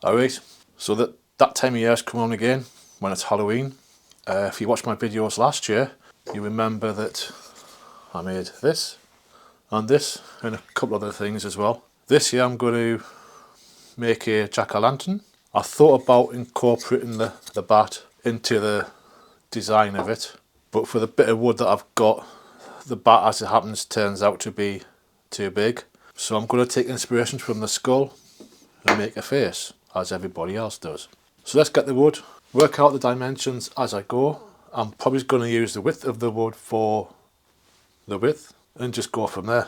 Alright, so that time of year has come on again, when it's Halloween. If you watched my videos last year, you remember that I made this and this and a couple other things as well. This year I'm going to make a jack-o'-lantern. I thought about incorporating the bat into the design of it, but for the bit of wood that I've got, the bat as it happens turns out to be too big. So I'm going to take inspiration from the skull and make a face, as everybody else does. So let's get the wood, work out the dimensions as I go. I'm probably going to use the width of the wood for the width and just go from there.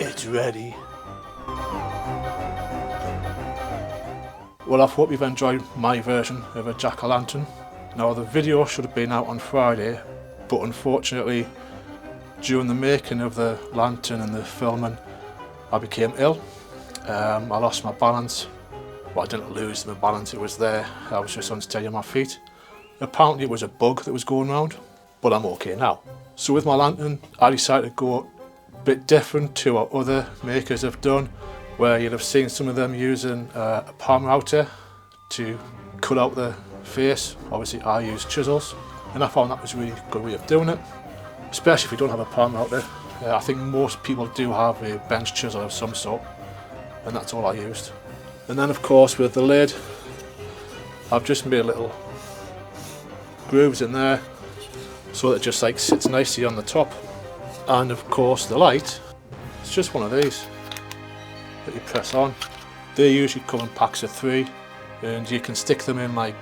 It's ready. Well, I hope you've enjoyed my version of a jack-o'-lantern. Now, the video should have been out on Friday, but unfortunately during the making of the lantern and the filming I became ill. I lost my balance. Well, I didn't lose my balance, it was there. I was just unsteady on my feet. Apparently it was a bug that was going around, but I'm okay now. So with my lantern, I decided to go a bit different to what other makers have done, where you'll have seen some of them using a palm router to cut out the face. Obviously I use chisels, and I found that was a really good way of doing it, especially if you don't have a palm router. I think most people do have a bench chisel of some sort, and that's all I used. And then of course with the lid, I've just made little grooves in there so that it just like sits nicely on the top. And of course the light, it's just one of these that you press on. They usually come in packs of 3, and you can stick them in like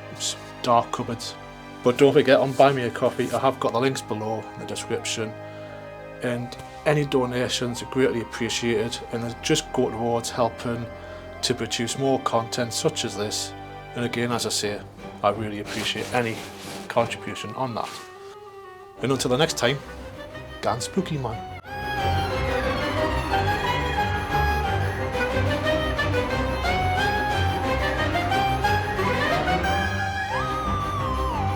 dark cupboards. But don't forget, on Buy Me a Coffee I have got the links below in the description, and any donations are greatly appreciated, and they just go towards helping to produce more content such as this. And again, as I say, I really appreciate any contribution on that. And until the next time, gan spooky man.